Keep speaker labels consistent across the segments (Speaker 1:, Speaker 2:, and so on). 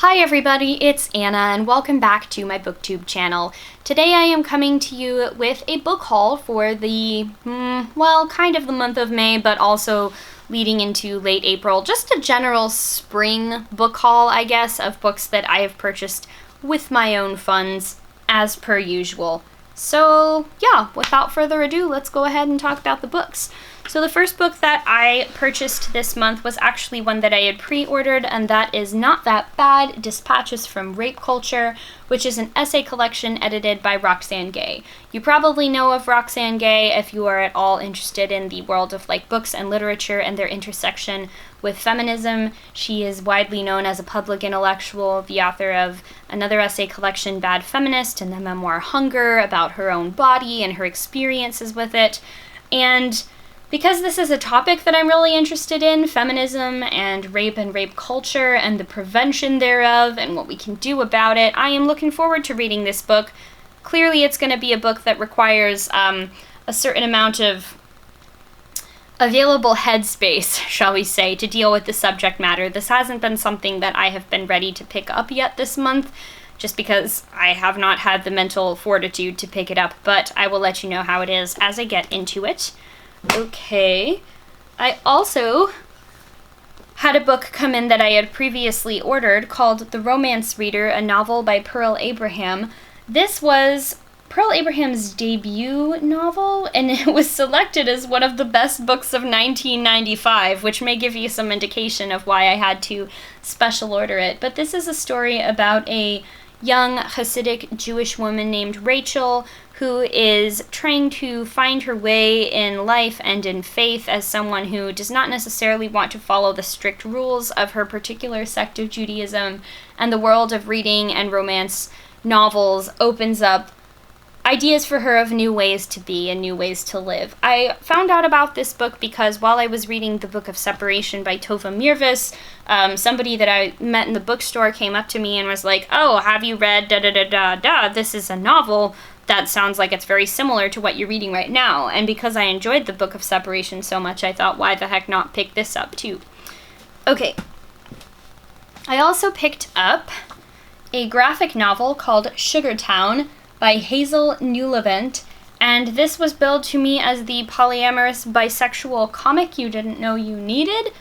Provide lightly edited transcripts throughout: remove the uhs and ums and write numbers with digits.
Speaker 1: Hi everybody, it's Anna and welcome back to my BookTube channel. Today I am coming to you with a book haul for the, kind of the month of May, but also leading into late April. Just a general spring book haul, I guess, of books that I have purchased with my own funds, as per usual. So yeah, without further ado, let's go ahead and talk about the books. So the first book that I purchased this month was actually one that I had pre-ordered, and that is Not That Bad, Dispatches from Rape Culture, which is an essay collection edited by Roxane Gay. You probably know of Roxane Gay if you are at all interested in the world of books and literature and their intersection with feminism. She is widely known as a public intellectual, the author of another essay collection, Bad Feminist, and the memoir Hunger, about her own body and her experiences with it. And because this is a topic that I'm really interested in, feminism and rape culture and the prevention thereof and what we can do about it, I am looking forward to reading this book. Clearly it's going to be a book that requires a certain amount of available headspace, shall we say, to deal with the subject matter. This hasn't been something that I have been ready to pick up yet this month, just because I have not had the mental fortitude to pick it up, but I will let you know how it is as I get into it. Okay, I also had a book come in that I had previously ordered called The Romance Reader, a novel by Pearl Abraham. This was Pearl Abraham's debut novel, and it was selected as one of the best books of 1995, which may give you some indication of why I had to special order it. But this is a story about a young Hasidic Jewish woman named Rachel, who is trying to find her way in life and in faith as someone who does not necessarily want to follow the strict rules of her particular sect of Judaism, and the world of reading and romance novels opens up ideas for her of new ways to be and new ways to live. I found out about this book because while I was reading The Book of Separation by Tova Mirvis, somebody that I met in the bookstore came up to me and was like, "Oh, have you read da-da-da-da-da? This is a novel that sounds like it's very similar to what you're reading right now." And because I enjoyed The Book of Separation so much, I thought, why the heck not pick this up too? Okay. I also picked up a graphic novel called Sugartown by Hazel Newlevent, and this was billed to me as the polyamorous bisexual comic you didn't know you needed,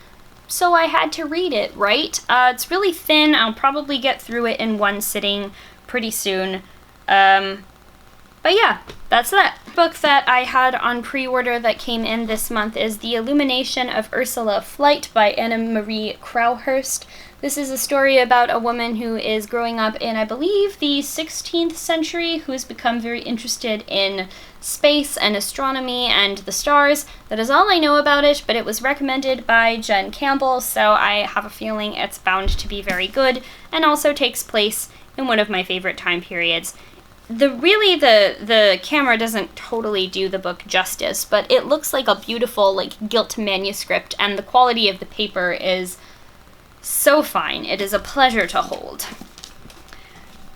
Speaker 1: so I had to read it, right? It's really thin. I'll probably get through it in one sitting pretty soon. But yeah, that's that. Book that I had on pre-order that came in this month is The Illumination of Ursula Flight by Anna Marie Crowhurst. This is a story about a woman who is growing up in, I believe, the 16th century, who has become very interested in space and astronomy and the stars. That is all I know about it, but it was recommended by Jen Campbell, so I have a feeling it's bound to be very good, and also takes place in one of my favorite time periods. The camera doesn't totally do the book justice, but it looks like a beautiful, gilt manuscript, and the quality of the paper is so fine. It is a pleasure to hold.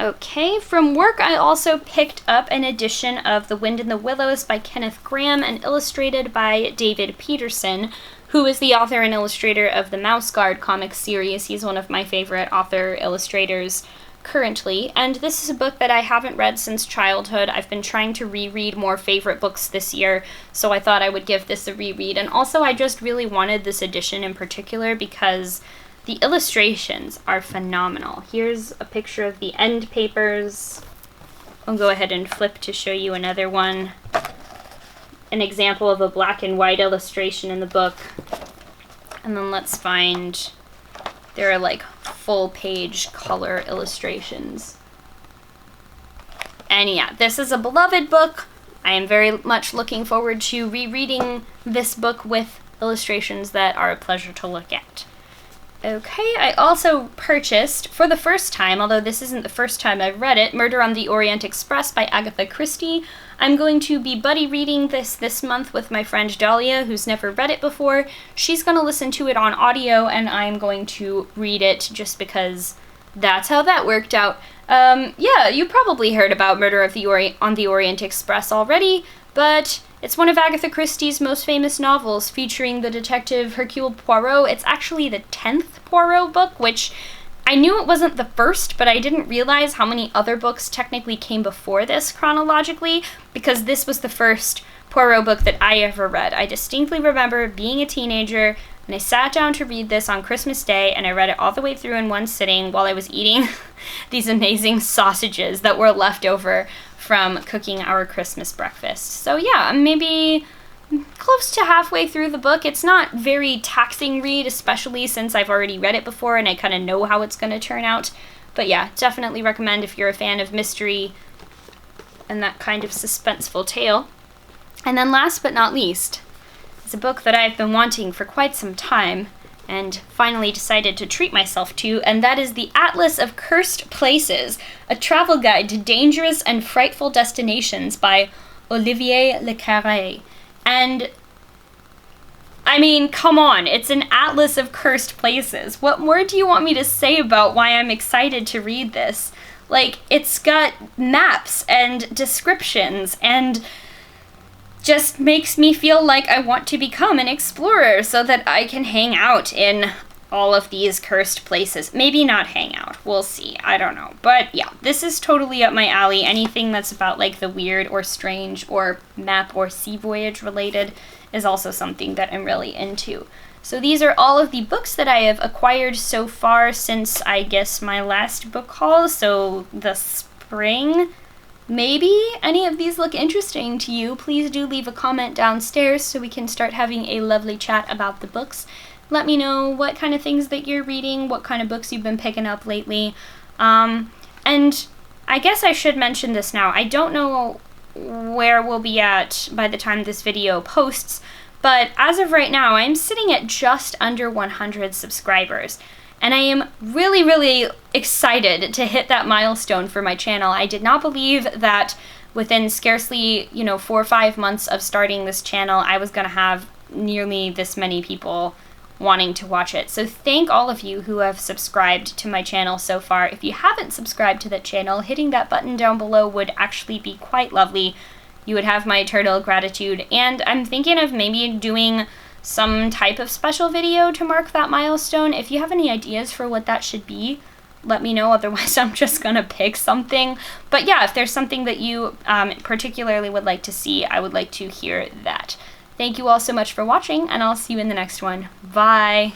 Speaker 1: Okay, from work I also picked up an edition of The Wind in the Willows by Kenneth Grahame and illustrated by David Peterson, who is the author and illustrator of the Mouse Guard comic series. He's one of my favorite author-illustrators currently, and this is a book that I haven't read since childhood. I've been trying to reread more favorite books this year, so I thought I would give this a reread. And also I just really wanted this edition in particular because the illustrations are phenomenal. Here's a picture of the end papers. I'll go ahead and flip to show you another one. An example of a black and white illustration in the book. And then let's find, there are full page color illustrations. And yeah, this is a beloved book. I am very much looking forward to rereading this book with illustrations that are a pleasure to look at. Okay, I also purchased, for the first time, although this isn't the first time I've read it, Murder on the Orient Express by Agatha Christie. I'm going to be buddy reading this month with my friend Dahlia, who's never read it before. She's going to listen to it on audio, and I'm going to read it just because that's how that worked out. Yeah, you probably heard about Murder on the Orient Express already, but it's one of Agatha Christie's most famous novels, featuring the detective Hercule Poirot. It's actually the 10th Poirot book, which I knew it wasn't the first, but I didn't realize how many other books technically came before this chronologically, because this was the first Poirot book that I ever read. I distinctly remember being a teenager, and I sat down to read this on Christmas Day, and I read it all the way through in one sitting while I was eating these amazing sausages that were left over from cooking our Christmas breakfast. So yeah, maybe close to halfway through the book. It's not very taxing read, especially since I've already read it before and I kind of know how it's going to turn out. But yeah, definitely recommend if you're a fan of mystery and that kind of suspenseful tale. And then last but not least, is a book that I've been wanting for quite some time and finally decided to treat myself to, and that is The Atlas of Cursed Places, a travel guide to dangerous and frightful destinations by Olivier Le Carré. And, I mean, come on, it's an atlas of cursed places. What more do you want me to say about why I'm excited to read this? Like, it's got maps and descriptions and just makes me feel like I want to become an explorer so that I can hang out in all of these cursed places. Maybe not hang out. We'll see. I don't know. But yeah, this is totally up my alley. Anything that's about like the weird or strange or map or sea voyage related is also something that I'm really into. So these are all of the books that I have acquired so far since, I guess, my last book haul. So the spring. Maybe any of these look interesting to you. Please do leave a comment downstairs so we can start having a lovely chat about the books. Let me know what kind of things that you're reading, what kind of books you've been picking up lately. And I guess I should mention this now. I don't know where we'll be at by the time this video posts, but as of right now, I'm sitting at just under 100 subscribers. And I am really, really excited to hit that milestone for my channel. I did not believe that within scarcely, 4 or 5 months of starting this channel, I was going to have nearly this many people wanting to watch it. So thank all of you who have subscribed to my channel so far. If you haven't subscribed to the channel, hitting that button down below would actually be quite lovely. You would have my eternal gratitude. And I'm thinking of maybe doing some type of special video to mark that milestone. If you have any ideas for what that should be, let me know. Otherwise, I'm just gonna pick something. But yeah, if there's something that you particularly would like to see, I would like to hear that. Thank you all so much for watching, and I'll see you in the next one. Bye!